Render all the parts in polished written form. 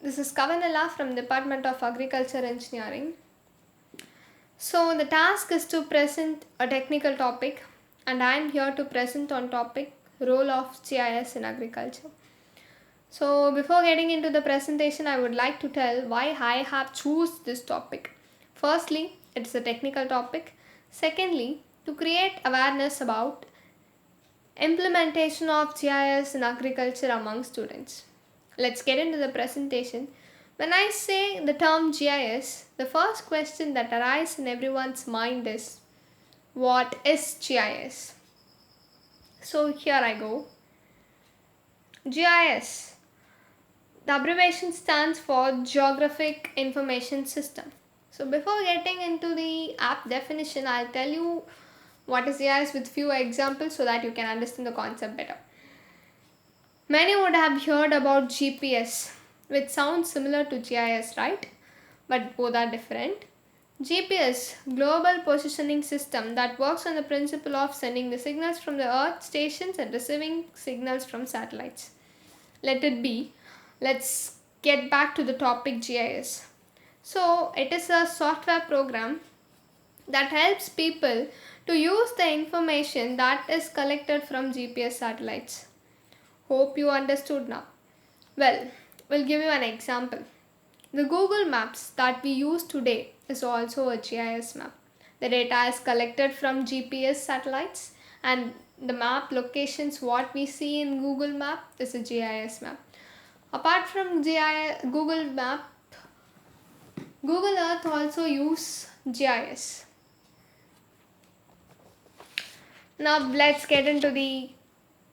This is Kavanella from Department of Agriculture Engineering. So the task is to present a technical topic, and I am here to present on topic role of GIS in agriculture. So before getting into the presentation, I would like to tell why I have choose this topic. Firstly, it is a technical topic. Secondly, to create awareness about implementation of GIS in agriculture among students. Let's get into the presentation. When I say the term GIS, the first question that arises in everyone's mind is, what is GIS? So here I go. GIS. The abbreviation stands for Geographic Information System. So before getting into the app definition, I'll tell you what is GIS with few examples so that you can understand the concept better. Many would have heard about GPS, which sounds similar to GIS, right? But both are different. GPS, Global Positioning System, that works on the principle of sending the signals from the Earth stations and receiving signals from satellites. Let it be. Let's get back to the topic GIS. So, it is a software program that helps people to use the information that is collected from GPS satellites. Hope you understood now. Well, we'll give you an example. The Google Maps that we use today is also a GIS map. The data is collected from GPS satellites, and the map locations what we see in Google Map is a GIS map. Apart from Google Map, Google Earth also use GIS. Now let's get into the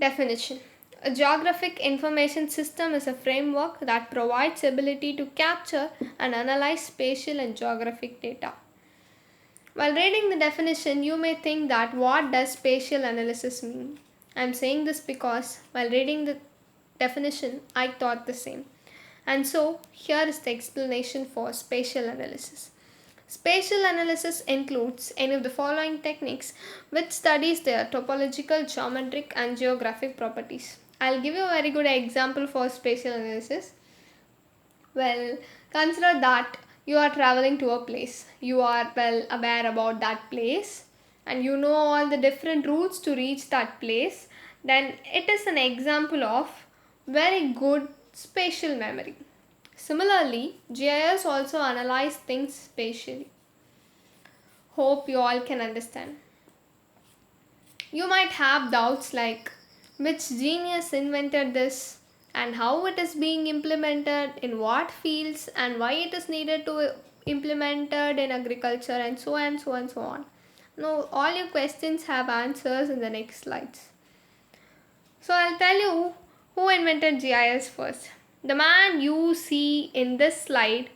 definition. A geographic information system is a framework that provides ability to capture and analyze spatial and geographic data. While reading the definition, you may think that what does spatial analysis mean? I am saying this because while reading the definition, I thought the same. And so here is the explanation for spatial analysis. Spatial analysis includes any of the following techniques which studies their topological, geometric and geographic properties. I'll give you a very good example for spatial analysis. Well, consider that you are traveling to a place. You are well aware about that place and you know all the different routes to reach that place. Then it is an example of very good spatial memory. Similarly, GIS also analyze things spatially. Hope you all can understand. You might have doubts like which genius invented this and how it is being implemented in what fields and why it is needed to implemented in agriculture and so on and so on and so on. No, all your questions have answers in the next slides. So I'll tell you who invented GIS first. The man you see in this slide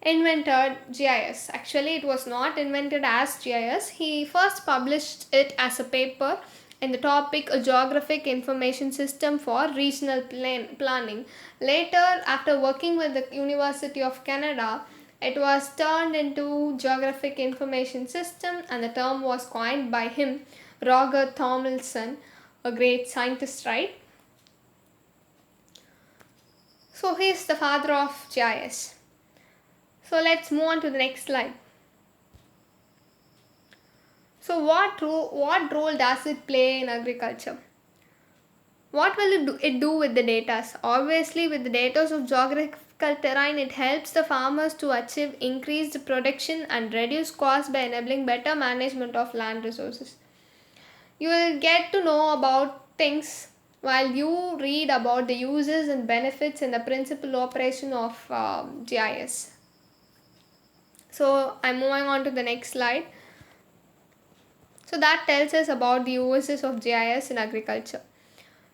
invented GIS. Actually, it was not invented as GIS. He first published it as a paper in the topic a geographic information system for regional planning. Later, after working with the University of Canada, it was turned into geographic information system and the term was coined by him, Roger Thomilson, a great scientist, right? So he is the father of GIS. So let's move on to the next slide. So what role does it play in agriculture? What will it do with the data? Obviously, with the data of geographical terrain, it helps the farmers to achieve increased production and reduce costs by enabling better management of land resources. You will get to know about things while you read about the uses and benefits and the principal operation of GIS. So I'm moving on to the next slide. So that tells us about the uses of GIS in agriculture.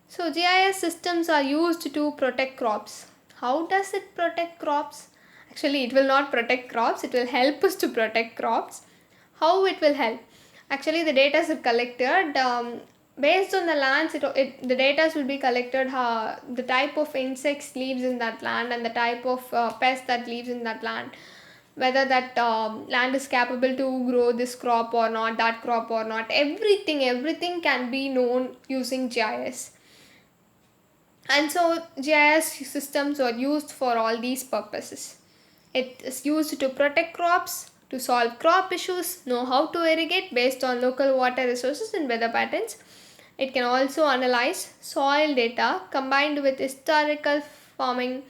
So GIS systems are used to protect crops. How does it protect crops? Actually, it will not protect crops. It will help us to protect crops. How it will help? Actually, the data is collected. Based on the lands, the data will be collected, the type of insects lives in that land and the type of pest that lives in that land. Whether that land is capable to grow this crop or not, that crop or not. Everything can be known using GIS. And so GIS systems are used for all these purposes. It is used to protect crops, to solve crop issues, know how to irrigate based on local water resources and weather patterns. It can also analyze soil data combined with historical farming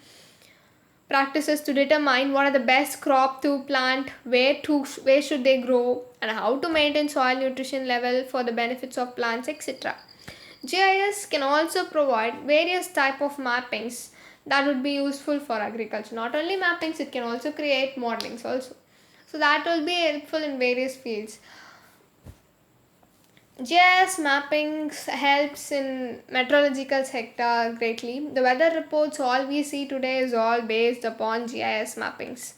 practices to determine what are the best crop to plant, where should they grow, and how to maintain soil nutrition level for the benefits of plants, etc. GIS can also provide various type of mappings that would be useful for agriculture. Not only mappings, it can also create modelings also. So that will be helpful in various fields. GIS mappings helps in meteorological sector greatly. The weather reports all we see today is all based upon GIS mappings.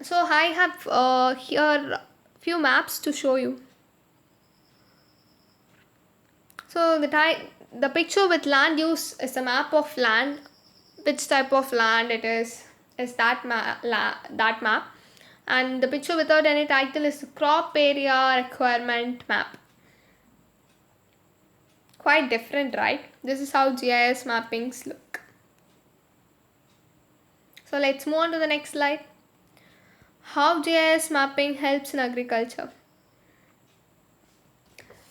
So I have here few maps to show you. So the picture with land use is a map of land. Which type of land it is that map, and the picture without any title is crop area requirement map. Quite different, right? This is how GIS mappings look. So let's move on to the next slide. How GIS mapping helps in agriculture.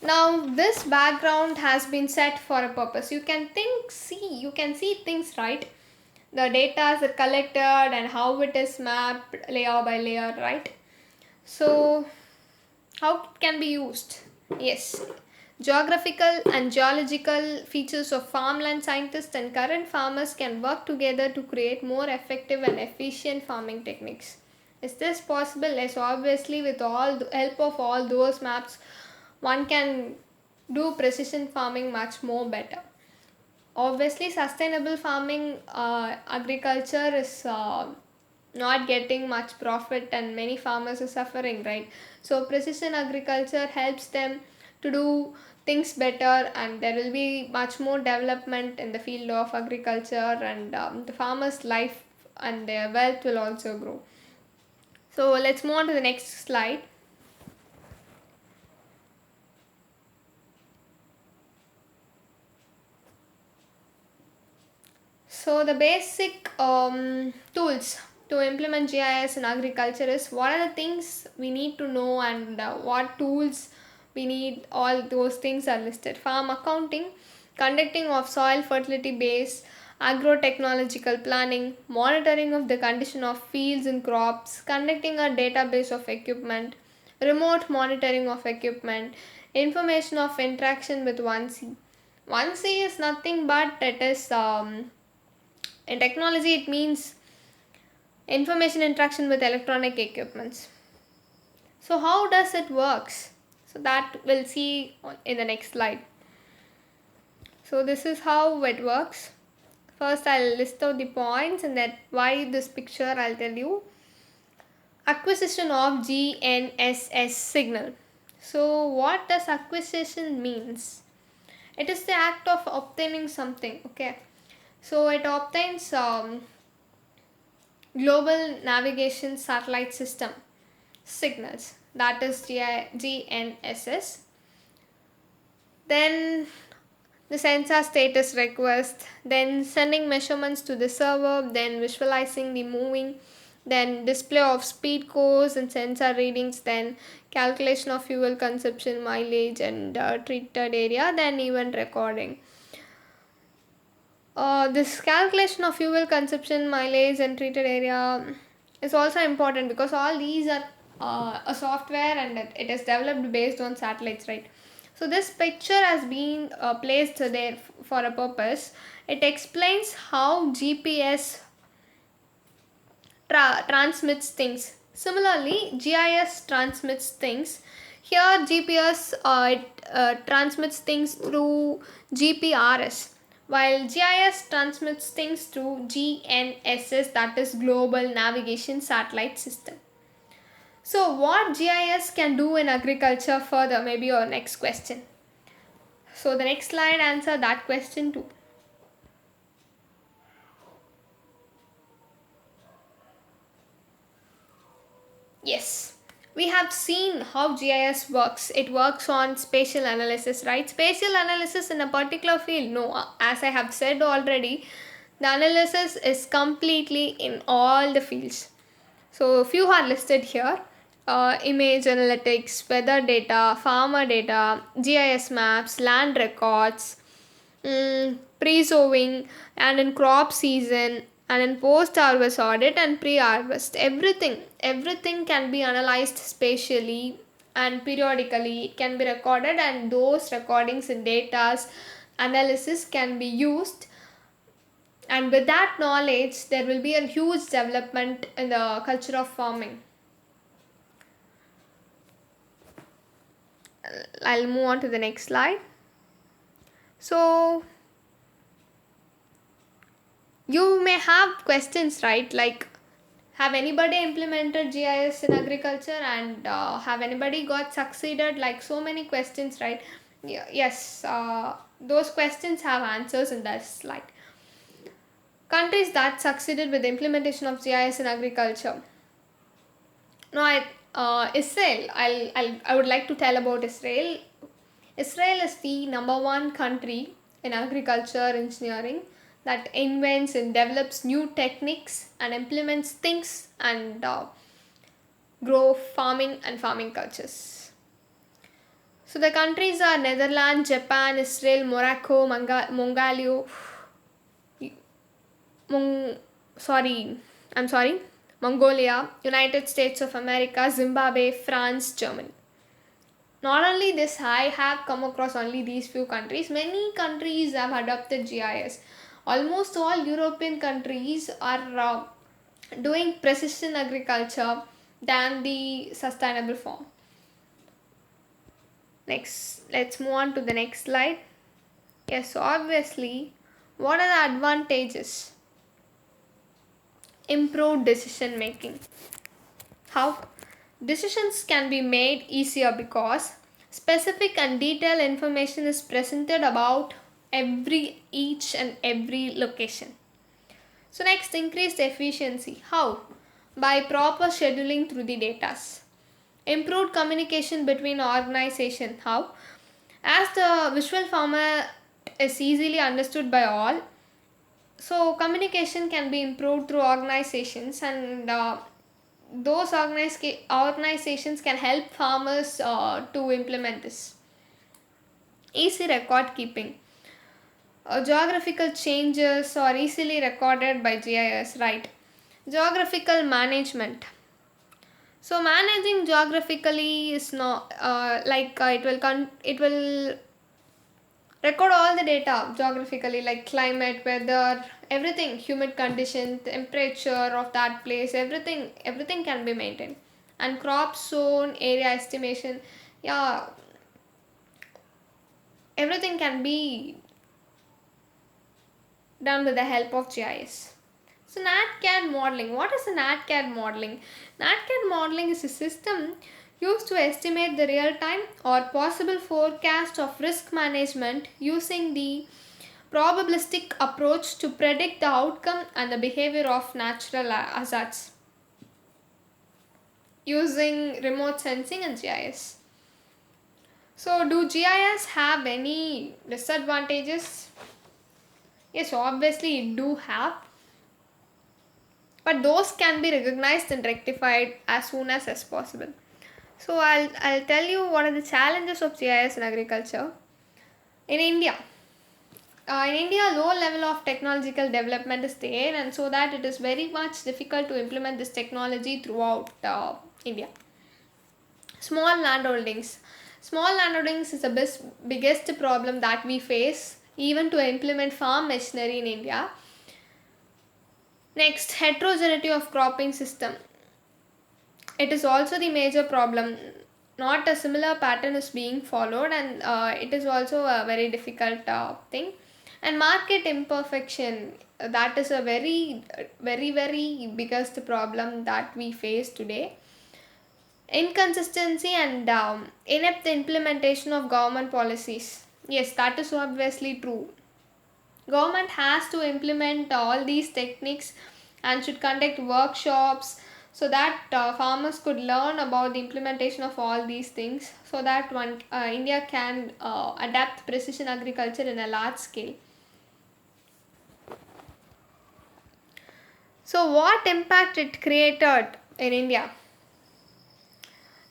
Now this background has been set for a purpose. You can see things, right? The data is collected and how it is mapped layer by layer, right? So how it can be used? Yes, geographical and geological features of farmland scientists and current farmers can work together to create more effective and efficient farming techniques. Is this possible? Yes, obviously with all the help of all those maps, one can do precision farming much more better. Obviously sustainable farming agriculture is not getting much profit and many farmers are suffering, right? So precision agriculture helps them to do things better, and there will be much more development in the field of agriculture, and the farmers life and their wealth will also grow. So let's move on to the next slide. So the basic tools to implement GIS in agriculture is what are the things we need to know, and what tools we need. All those things are listed. Farm accounting, conducting of soil fertility base, agrotechnological planning, monitoring of the condition of fields and crops, conducting a database of equipment, remote monitoring of equipment, information of interaction with 1C. 1C is nothing but it is in technology it means information interaction with electronic equipments. So how does it works? So that we'll see in the next slide. So this is how it works. First I'll list out the points and that why this picture I'll tell you. Acquisition of GNSS signal. So what does acquisition means? It is the act of obtaining something, okay? So it obtains global navigation satellite system signals, that is GNSS. Then the sensor status request, then sending measurements to the server, then visualizing the moving, then display of speed course and sensor readings, then calculation of fuel consumption, mileage and treated area, then event recording. This calculation of fuel consumption, mileage and treated area is also important because all these are a software and it is developed based on satellites, right? So this picture has been placed there for a purpose. It explains how GPS transmits things. Similarly, GIS transmits things. Here GPS transmits things through GPRS, while GIS transmits things through GNSS, that is Global Navigation Satellite System. So what GIS can do in agriculture further, maybe your next question. So the next slide answer that question too. Yes, We have seen how GIS works. It works on spatial analysis, right? Spatial analysis in a particular field. No, as I have said already, the analysis is completely in all the fields. So, a few are listed here: image analytics, weather data, farmer data, GIS maps, land records, pre-sowing, and in crop season, and in post-harvest audit and pre-harvest. Everything can be analyzed spatially and periodically. It can be recorded, and those recordings and data's analysis can be used, and with that knowledge there will be a huge development in the culture of farming. I'll move on to the next slide. So you may have questions, right? Like, have anybody implemented GIS in agriculture, and have anybody got succeeded? Like, so many questions, right? Yes, those questions have answers in that slide. Countries that succeeded with the implementation of GIS in agriculture. Now, Israel. I would like to tell about Israel. Israel is the number one country in agriculture engineering that invents and develops new techniques and implements things and grow farming and farming cultures. So the countries are Netherlands, Japan, Israel, Morocco, Mongolia, I'm sorry, Mongolia, United States of America, Zimbabwe, France, Germany. Not only this, I have come across only these few countries. Many countries have adopted GIS. Almost all European countries are doing precision agriculture than the sustainable form. Next, let's move on to the next slide. Yes, so obviously, what are the advantages? Improved decision making. How? Decisions can be made easier because specific and detailed information is presented about each and every location. So next, increased efficiency. How? By proper scheduling through the data. Improved communication between organization. How? As the visual format is easily understood by all, so communication can be improved through organizations, and those organizations can help farmers to implement this. Easy record keeping. Geographical changes are easily recorded by GIS, right? Geographical management. So managing geographically is not it will record all the data geographically, like climate, weather, everything, humid condition, temperature of that place, everything can be maintained. And crop zone area estimation, yeah, everything can be done with the help of GIS. So NatCAD modeling. What is a NatCAD modeling? NatCAD modeling is a system used to estimate the real-time or possible forecast of risk management using the probabilistic approach to predict the outcome and the behavior of natural hazards using remote sensing and GIS. So do GIS have any disadvantages? Yes, obviously it do have, but those can be recognized and rectified as soon as possible. So I'll tell you what are the challenges of GIS in agriculture. In India, low level of technological development is there, and so that it is very much difficult to implement this technology throughout India. Small landholdings. Small landholdings is the biggest problem that we face even to implement farm machinery in India. Next, heterogeneity of cropping system. It is also the major problem. Not a similar pattern is being followed, and it is also a very difficult thing. And market imperfection, that is a very biggest problem that we face today. Inconsistency and inept implementation of government policies. Yes, that is obviously true. Government has to implement all these techniques and should conduct workshops so that farmers could learn about the implementation of all these things, so that India can adapt precision agriculture in a large scale. So what impact it created in India?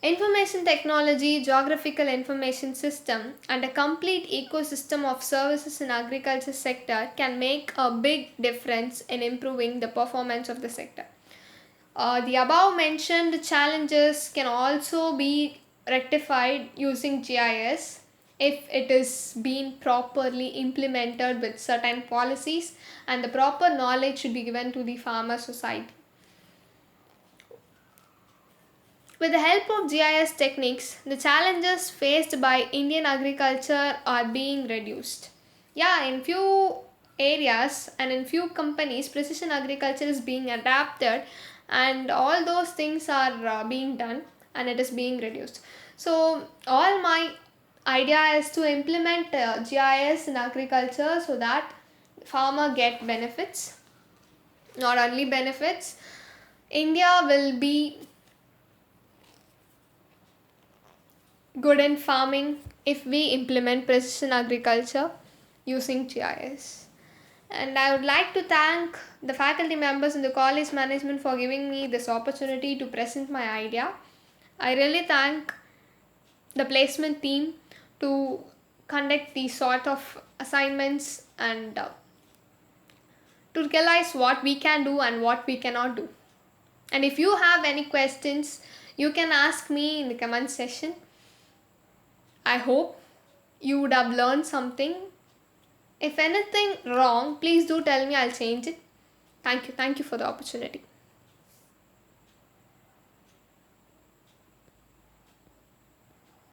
Information technology, geographical information system, and a complete ecosystem of services in agriculture sector can make a big difference in improving the performance of the sector. The above mentioned challenges can also be rectified using GIS if it is being properly implemented with certain policies, and the proper knowledge should be given to the farmer society. With the help of GIS techniques, the challenges faced by Indian agriculture are being reduced. Yeah, in few areas and in few companies, precision agriculture is being adapted, and all those things are being done, and it is being reduced. So, all my idea is to implement GIS in agriculture so that farmer get benefits. Not only benefits, India will be good in farming if we implement precision agriculture using GIS. And I would like to thank the faculty members and the college management for giving me this opportunity to present my idea. I really thank the placement team to conduct these sort of assignments, and to realize what we can do and what we cannot do. And if you have any questions, you can ask me in the comment section. I hope you would have learned something. If anything wrong, please do tell me, I'll change it. Thank you. Thank you for the opportunity.